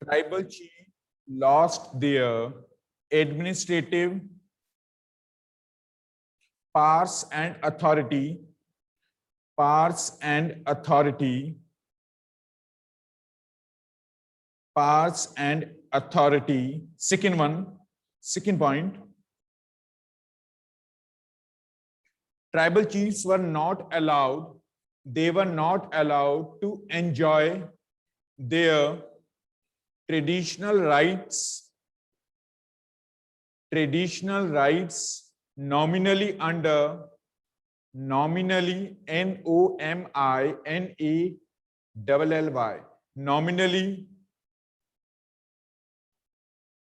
tribal chief lost their administrative powers and authority. Powers and authority. Powers and authority. Second point. Tribal chiefs were not allowed. They were not allowed to enjoy their traditional rights nominally under nominally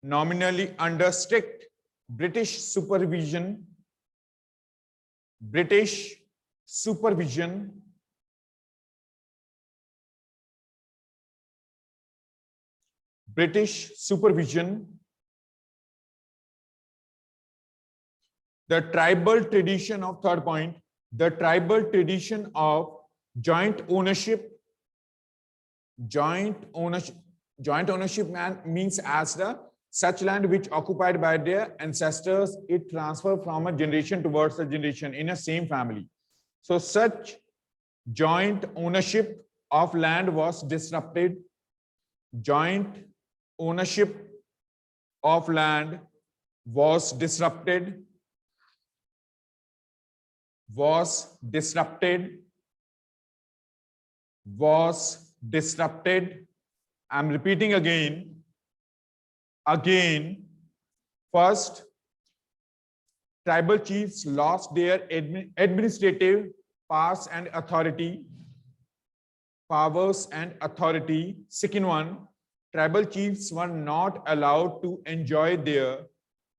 nominally under strict British supervision the tribal tradition of third point, the tribal tradition of joint ownership means as the such land which occupied by their ancestors, it transferred from a generation towards a generation in a same family. So such joint ownership of land was disrupted. Joint ownership of land was disrupted. I'm repeating again. First, tribal chiefs lost their administrative powers and authority. Second one, tribal chiefs were not allowed to enjoy their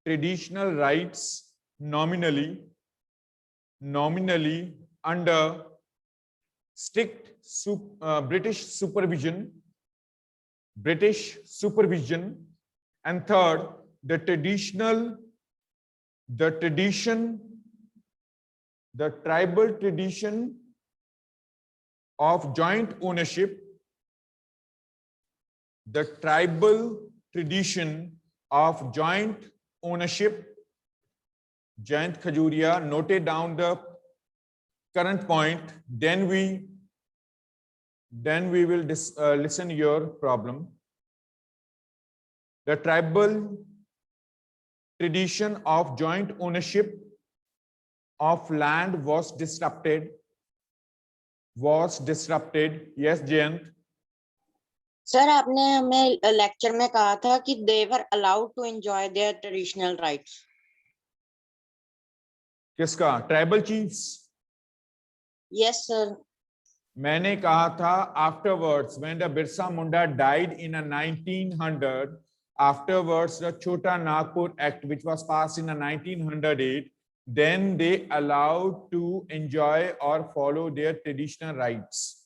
traditional rights nominally under strict British supervision. And third, the tribal tradition of joint ownership. The tribal tradition of joint ownership. Jayant Khajuria noted down the current point. Then we will listen your problem. The tribal tradition of joint ownership of land was disrupted. Yes, Jayant. Sir आपने हमें lecture में कहा था कि they were allowed to enjoy their traditional rights. किसका? Tribal chiefs. Yes, sir. मैंने कहा था afterwards when the Birsa Munda died in a 1900, afterwards the Chota Nagpur Act which was passed in a 1908, then they allowed to enjoy or follow their traditional rights.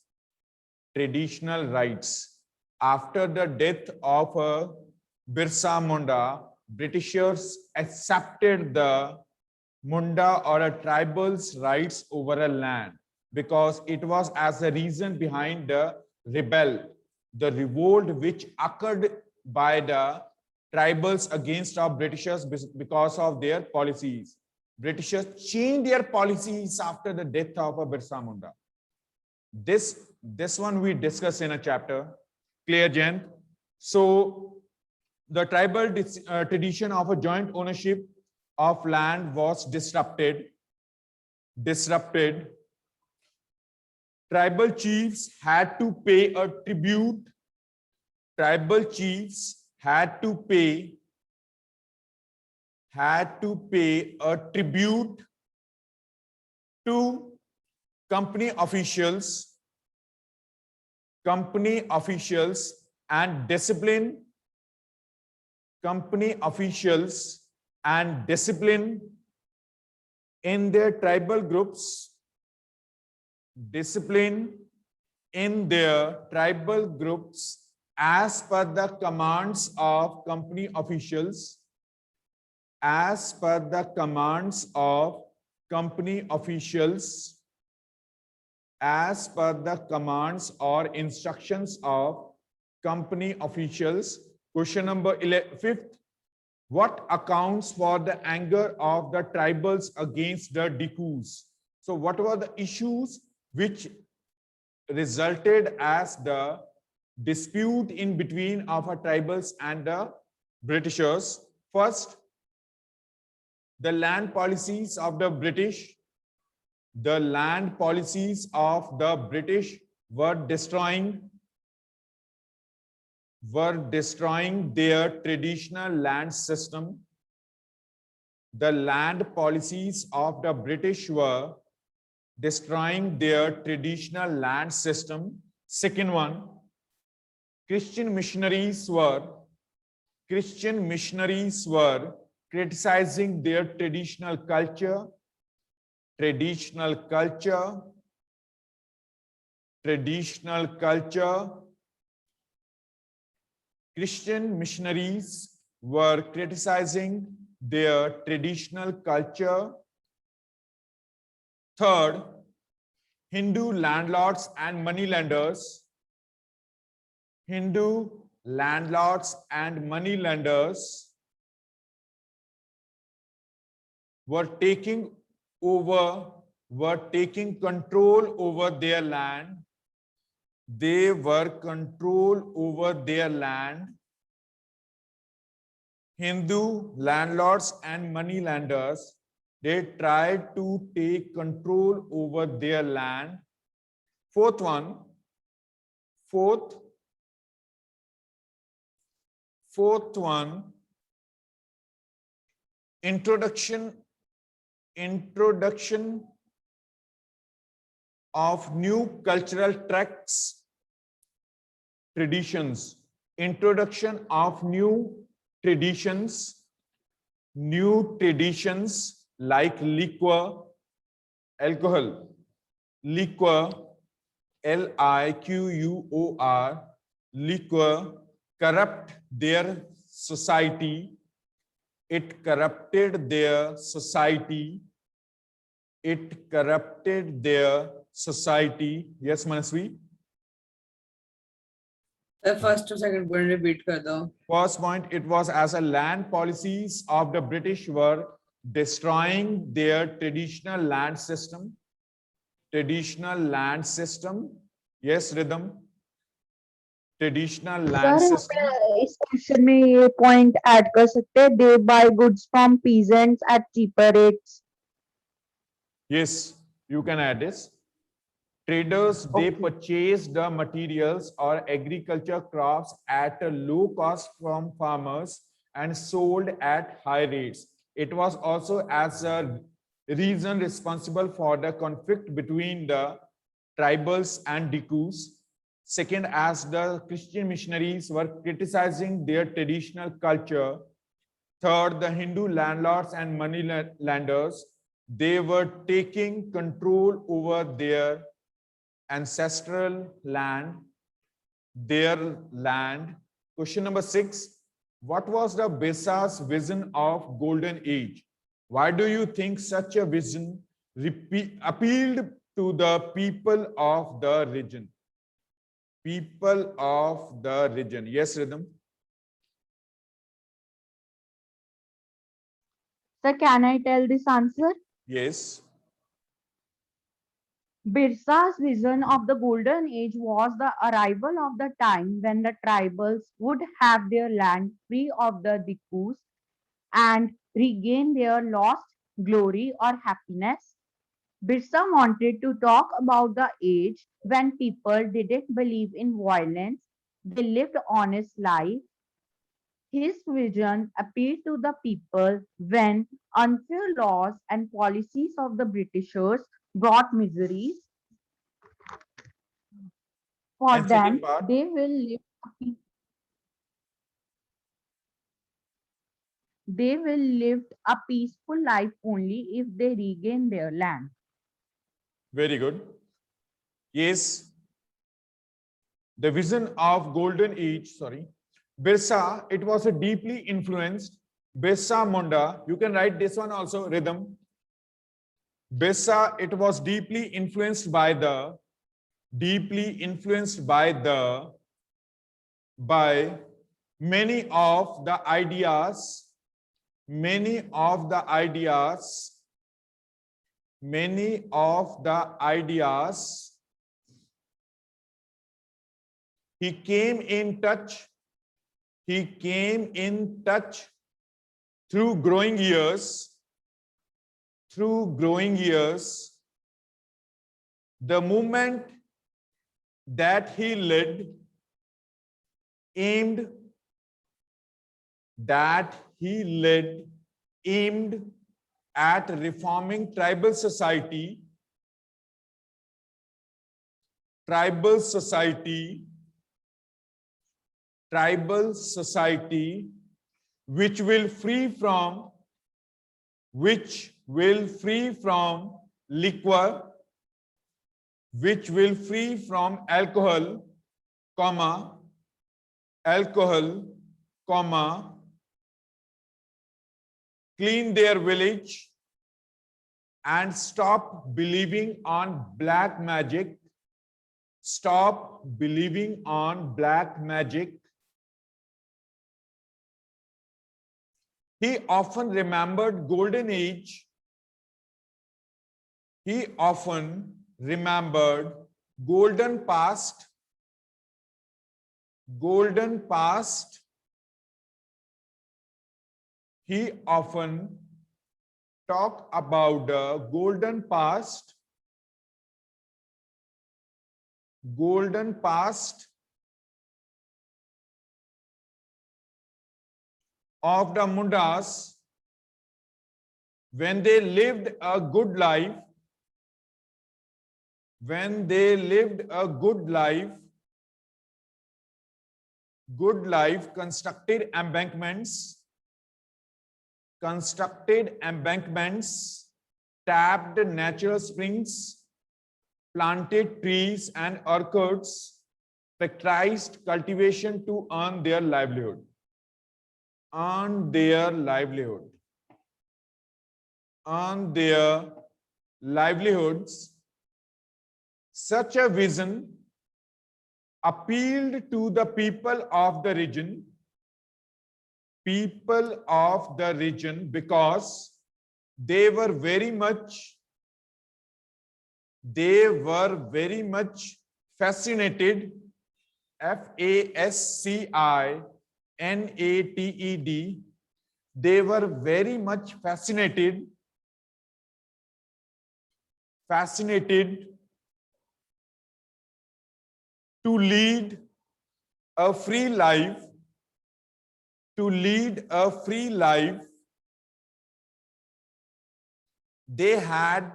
After the death of Birsa Munda, Britishers accepted the Munda or a tribal's rights over a land, because it was as a reason behind the revolt which occurred by the tribals against our Britishers because of their policies. Britishers changed their policies after the death of Birsa Munda. This one we discuss in a chapter. Clear, Jen? So the tribal tradition of a joint ownership of land was disrupted. Tribal chiefs had to pay a tribute. Tribal chiefs had to pay a tribute to company officials and discipline in their tribal groups. As per the commands of company officials. as per the commands or instructions of company officials. Question number 5th. What accounts for the anger of the tribals against the Dikus? So what were the issues which resulted as the dispute in between of our tribals and the Britishers? First, the land policies of the British. The land policies of the British were destroying their traditional land system. The land policies of the British were destroying their traditional land system. Second one, Christian missionaries were criticizing their traditional culture. Christian missionaries were criticizing their traditional culture. Third, Hindu landlords and moneylenders. Were taking control over their land. They were control over their land. Hindu landlords and moneylenders, they tried to take control over their land. Fourth, introduction of new cultural tracts, traditions. Introduction of new traditions like alcohol, liquor, corrupt their society. It corrupted their society. Yes, Manasvi. The first to second point repeat kar do. First point, it was as a land policies of the British were destroying their traditional land system. Yes, Rhythm. Traditional land system. इस question में ये point add कर सकते हैं, they buy goods from peasants at cheaper rates. Yes, you can add this. Traders, they purchased the materials or agriculture crops at a low cost from farmers and sold at high rates. It was also as a reason responsible for the conflict between the tribals and Dikus. Second, as the Christian missionaries were criticizing their traditional culture. Third, the Hindu landlords and moneylenders, they were taking control over their ancestral land, Question number 6. What was the Birsa's vision of golden age? Why do you think such a vision appealed to the people of the region? Yes, Rhythm. Sir, can I tell this answer? Yes. Birsa's vision of the golden age was the arrival of the time when the tribals would have their land free of the Dikus and regain their lost glory or happiness. Birsa wanted to talk about the age when people didn't believe in violence, they lived honest life. His vision appealed to the people when unfair laws and policies of the Britishers brought miseries. For And them, second part? they will live a peaceful life only if they regain their land. Very good. Yes. The vision of golden age, Birsa, it was a deeply influenced, Birsa Munda, you can write this one also, Rhythm. Birsa, it was deeply influenced by the deeply influenced by many of the ideas he came in touch through growing years, the movement that he led aimed at reforming tribal society which will free from liquor, which will free from alcohol, clean their village and stop believing on black magic. He often remembered golden age. Golden past. He often talked about the golden past of the Mundas when they lived a good life, constructed embankments, tapped natural springs, planted trees and orchards, practiced cultivation to earn their livelihoods. Such a vision appealed to the people of the region because they were very much fascinated, FASCINATED. They were very much fascinated to lead a free life, They had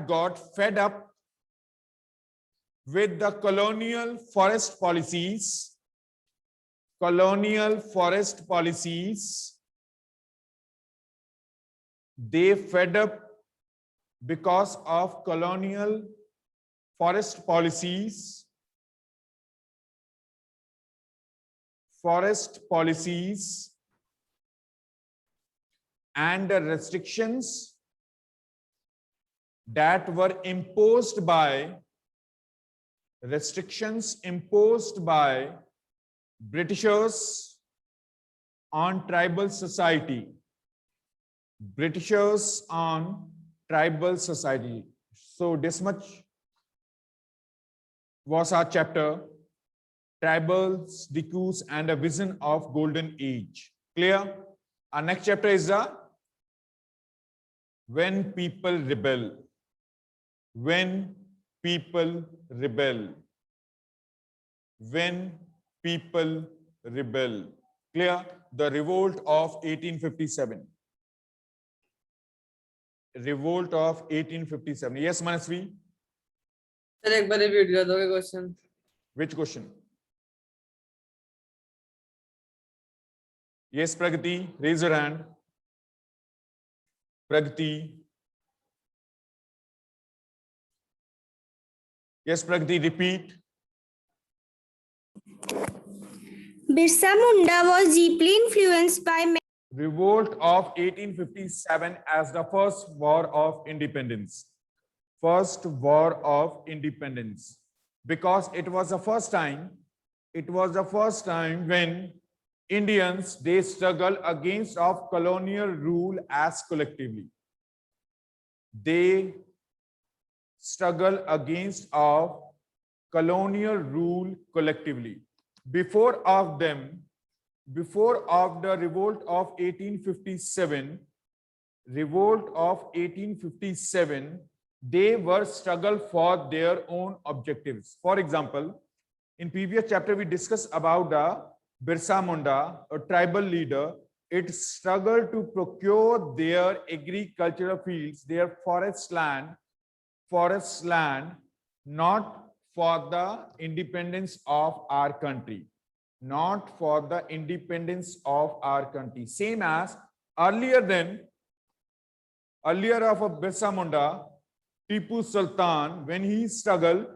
got fed up with the colonial forest policies. They fed up because of colonial forest policies. And the restrictions that were imposed by Britishers on tribal society. So this much was our chapter, Tribals, Dikus, and a Vision of Golden Age. Clear? Our next chapter is the When People Rebel. Clear? The Revolt of 1857. Yes, Manasvi? Sir एक बार repeat कर दोगे question? Which question? Yes, Pragati, raise your hand. Pragati. Yes, Pragati, repeat. Birsa Munda was deeply influenced by Revolt of 1857 as the first war of independence. first war of independence, because it was the first time when Indians, they struggle against of colonial rule as collectively. They struggle against of colonial rule collectively. Before of the revolt of 1857, they were struggle for their own objectives. For example, in previous chapter, we discussed about the Birsa Munda, a tribal leader. It struggled to procure their agricultural fields, their forest land, not for the independence of our country, not for the independence of our country. Same as earlier of a Birsa Munda, Tipu Sultan, when he struggled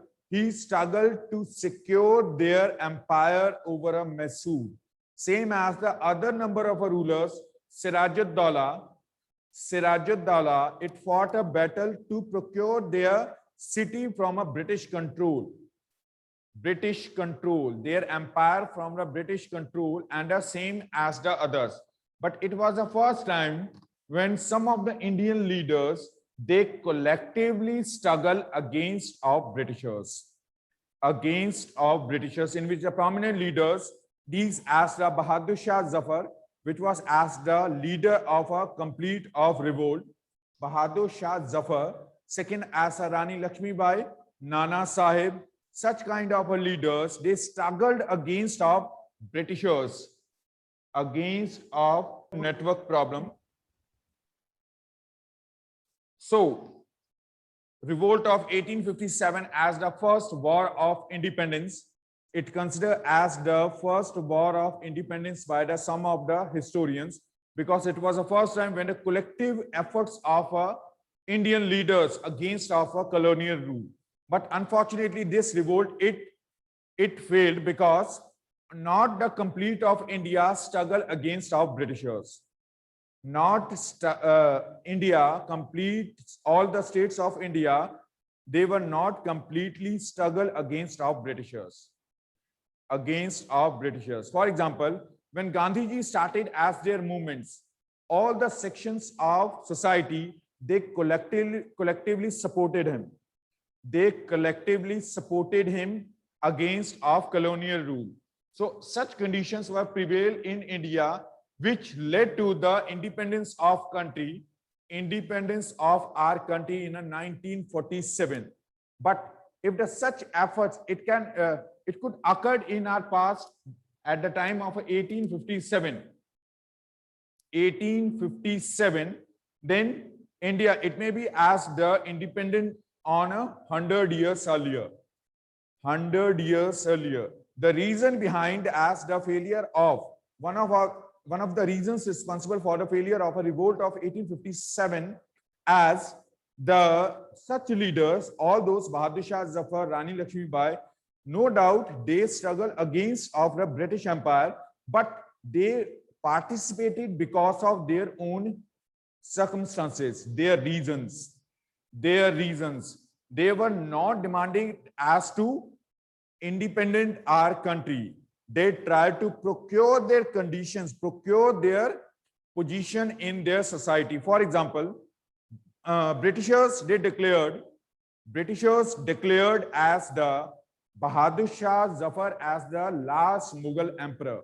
to secure their empire over a Mysore. Same as the other number of rulers, Siraj-ud-Dawla, it fought a battle to procure their city from a British control, their empire from the British control, and the same as the others. But it was the first time when some of the Indian leaders, they collectively struggle against of Britishers, in which the prominent leaders, these as the Bahadur Shah Zafar, which was as the leader of a complete of revolt, Bahadur Shah Zafar. Second as Rani Lakshmi Bai, Nana Sahib, such kind of leaders, they struggled against of Britishers, against of network problem. So, revolt of 1857 as the first war of independence, it considered as the first war of independence by the some of the historians, because it was the first time when the collective efforts of Indian leaders against of a colonial rule. But unfortunately, this revolt, it failed because not the complete of India struggle against of Britishers. Not India, complete, all the states of India, they were not completely struggle against of Britishers. For example, when Gandhiji started as their movements, all the sections of society, they collectively supported him. They collectively supported him against of colonial rule. So such conditions were prevailed in India, which led to the independence of our country in 1947. But if the such efforts, it could occur in our past at the time of 1857, then India, it may be as the independent on 100 years earlier. The reason behind as the failure of one of the reasons responsible for the failure of a revolt of 1857, as the such leaders, all those Bahadur Shah Zafar, Rani Lakshmi Bai, no doubt they struggle against of the British Empire, but they participated because of their own circumstances, their reasons. They were not demanding as to independent our country. They tried to procure their conditions, procure their position in their society. For example, Britishers declared as the Bahadur Shah Zafar as the last Mughal emperor.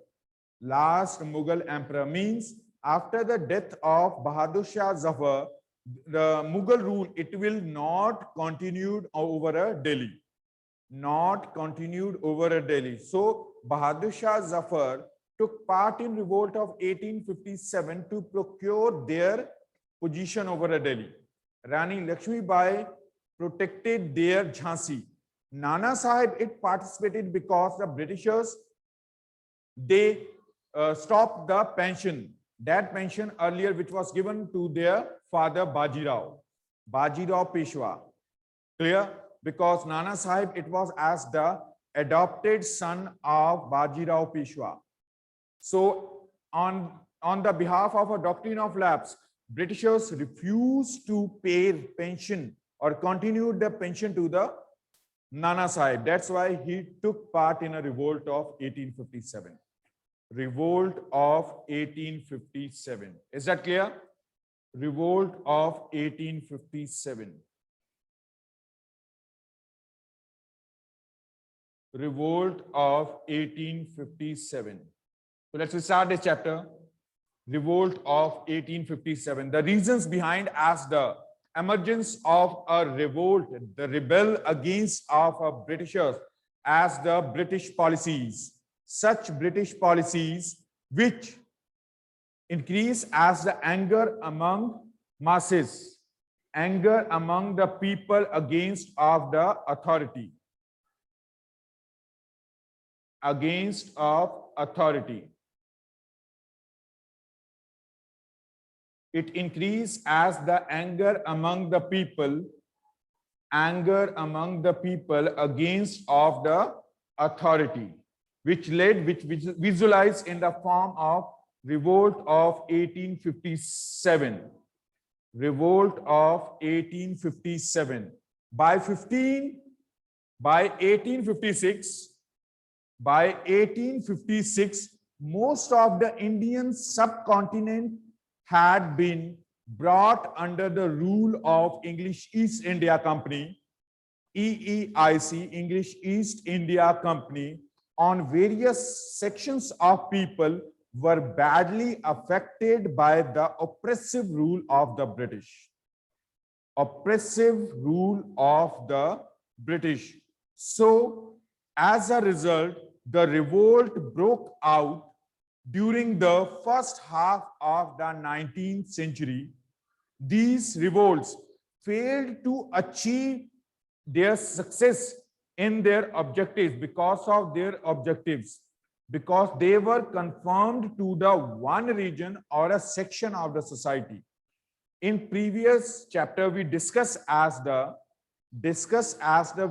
Last Mughal emperor means after the death of Bahadur Shah Zafar, the Mughal rule, it will not continued over Delhi. So Bahadur Shah Zafar took part in revolt of 1857 to procure their position over Delhi. Rani Lakshmi Bai protected their Jhansi. Nana Sahib, it participated because the Britishers, they stopped the pension, that pension earlier which was given to their father Bajirao Peshwa. Clear? Because Nana Sahib, it was as the adopted son of Bajirao Peshwa. So on the behalf of a doctrine of lapse, Britishers refused to pay pension or continued the pension to the Nana Sahib. That's why he took part in a revolt of 1857. Revolt of 1857. Is that clear? Revolt of 1857. Revolt of 1857. So let's start this chapter. Revolt of 1857. The reasons behind as the emergence of a revolt, the rebel against of Britishers as the British policies. Such British policies which increase as the anger among masses, anger among the people against of the authority. Against of authority. It increased as the anger among the people, against of the authority, which visualized in the form of revolt of 1857. Revolt of 1857. By 1856, most of the Indian subcontinent had been brought under the rule of English East India Company, EEIC, English East India Company. On various sections of people were badly affected by the oppressive rule of the British. Oppressive rule of the British. So, as a result, the revolt broke out during the first half of the 19th century. These revolts failed to achieve their success in their objectives because they were confined to the one region or a section of the society. In previous chapter, we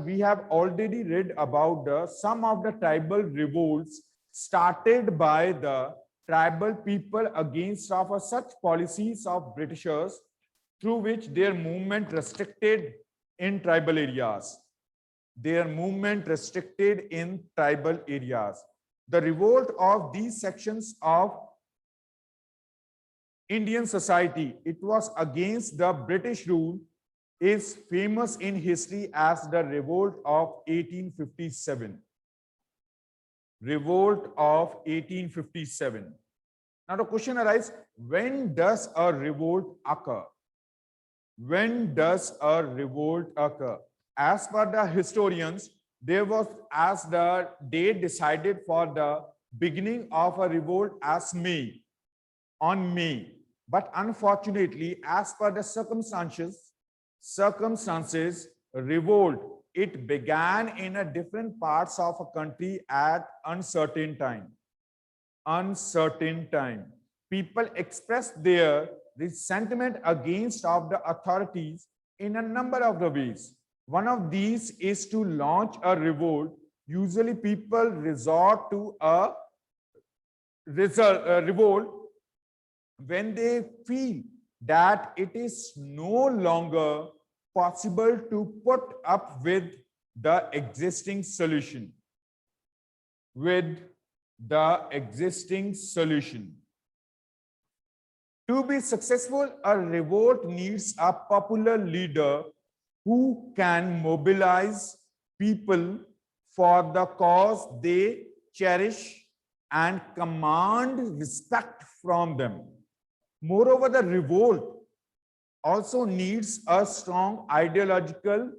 we have already read about some of the tribal revolts started by the tribal people against of such policies of Britishers through which their movement restricted in tribal areas. The revolt of these sections of Indian society, it was against the British rule, is famous in history as the revolt of 1857. Revolt of 1857. Now the question arises, when does a revolt occur? When does a revolt occur? As per the historians, there was, as the date decided for the beginning of a revolt as May, on May. But unfortunately, as per the circumstances, revolt, it began in a different parts of a country at uncertain time. People expressed their resentment against of the authorities in a number of the ways. One of these is to launch a revolt. Usually people resort to a revolt when they feel that it is no longer possible to put up with the existing solution. To be successful, a revolt needs a popular leader who can mobilize people for the cause they cherish and command respect from them. Moreover, the revolt also needs a strong ideological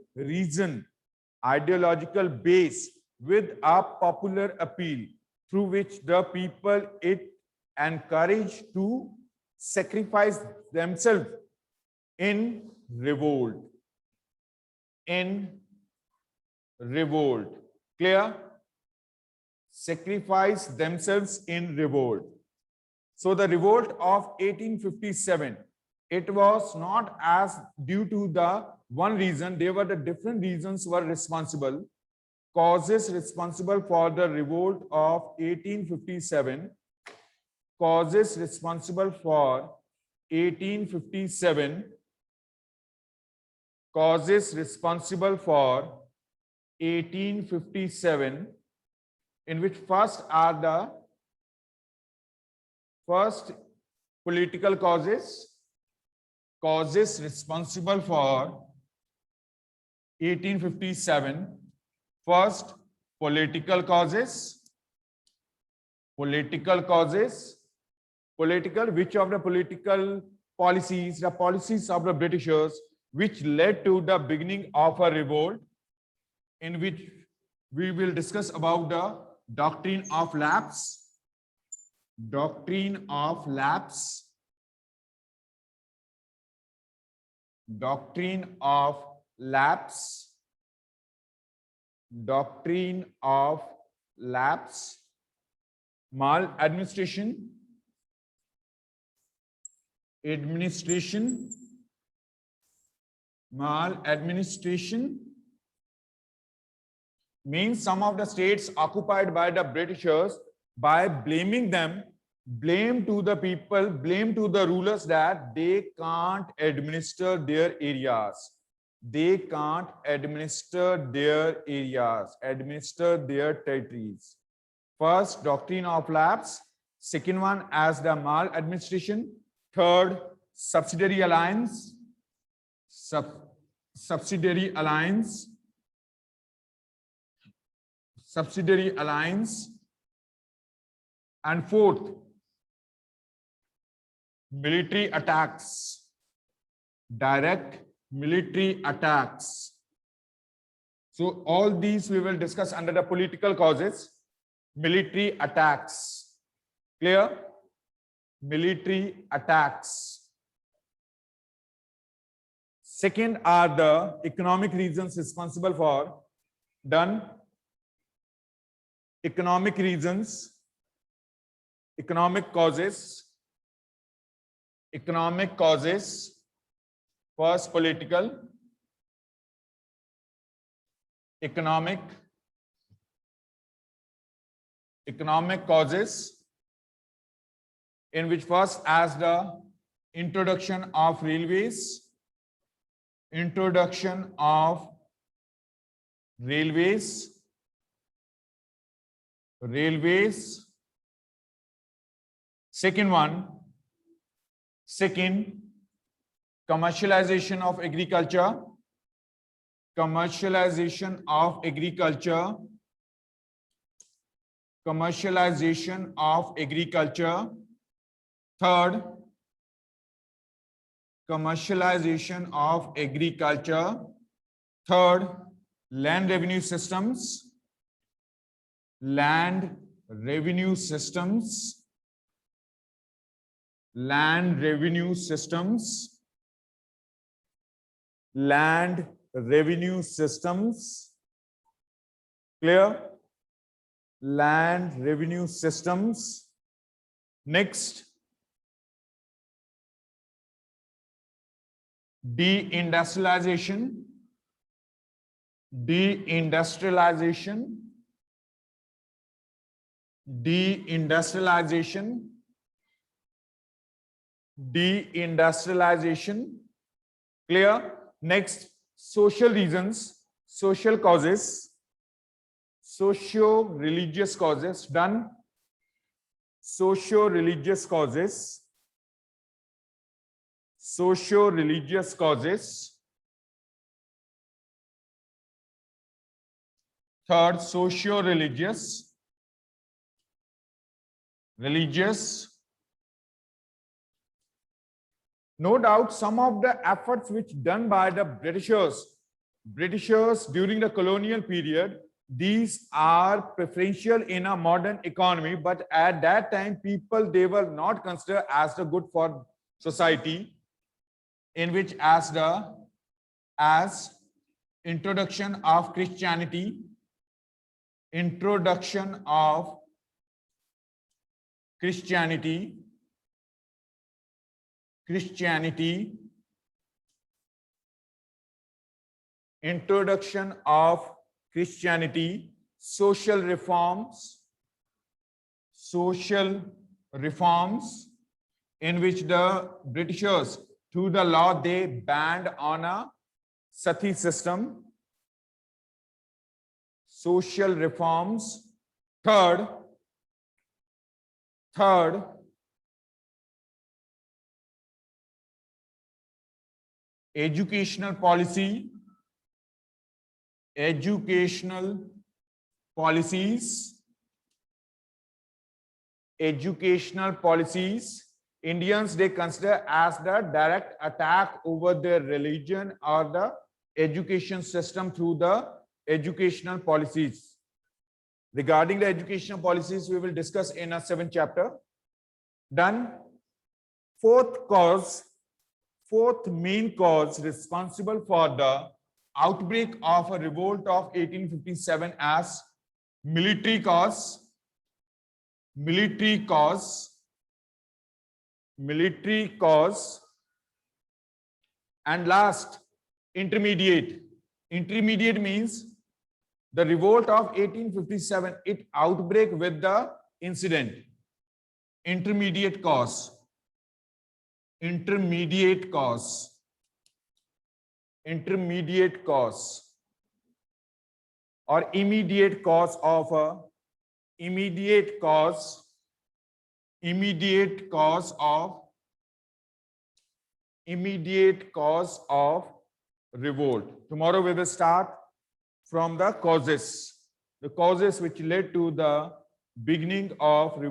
base with a popular appeal through which the people it encouraged to sacrifice themselves in revolt. Clear? Sacrifice themselves in revolt. So the revolt of 1857, it was not as due to the one reason. There were the different reasons were responsible, causes responsible for the revolt of 1857. Causes responsible for 1857 causes responsible for 1857, in which first political causes responsible for 1857. First, political causes. Political, which of the political policies, the policies of the Britishers, which led to the beginning of a revolt, in which we will discuss about the doctrine of lapse. Doctrine of lapse. Doctrine of lapse. Doctrine of lapse. Maladministration. Maladministration means some of the states occupied by the Britishers, by blaming them, blame to the people, blame to the rulers that they can't administer their areas. They can't administer their areas, administer their territories. First, doctrine of lapse. Second one as the maladministration. Third, subsidiary alliance. Subsidiary alliance. Subsidiary alliance. And fourth, military attacks. Direct military attacks. So all these we will discuss under the political causes. Military attacks. Clear? Military attacks. Second are the economic reasons responsible for. Done. Economic reasons. Economic causes. Economic causes. First, political. Economic causes, in which first as the introduction of railways. Introduction of railways. Second, commercialization of agriculture. Commercialization of agriculture. Commercialization of agriculture. Third, commercialization of agriculture. Third, land revenue systems. Land revenue systems. Land revenue systems. Land revenue systems. Clear? Land revenue systems. Next, deindustrialization. Deindustrialization. Deindustrialization. Deindustrialization. Clear? Next, social reasons, social causes, socio-religious causes. Done. Socio-religious causes. Socio-religious causes. Third, socio-religious. Religious. No doubt some of the efforts which done by the Britishers during the colonial period, these are preferential in a modern economy, but at that time people, they were not considered as the good for society, in which as introduction of Christianity, introduction of Christianity, introduction of Christianity, social reforms, in which the Britishers, through the law, they banned on a Sati system. Social reforms. Third, educational policy. Educational policies. Educational policies. Indians, they consider as the direct attack over their religion or the education system through the educational policies. Regarding the educational policies, we will discuss in a 7th chapter. Done. Fourth main cause responsible for the outbreak of a revolt of 1857 as military cause. And last, intermediate. Intermediate means the revolt of 1857, it outbreak with the incident. Intermediate cause. Intermediate cause or immediate cause of a immediate cause of revolt. Tomorrow we will start from the causes which led to the beginning of revolt.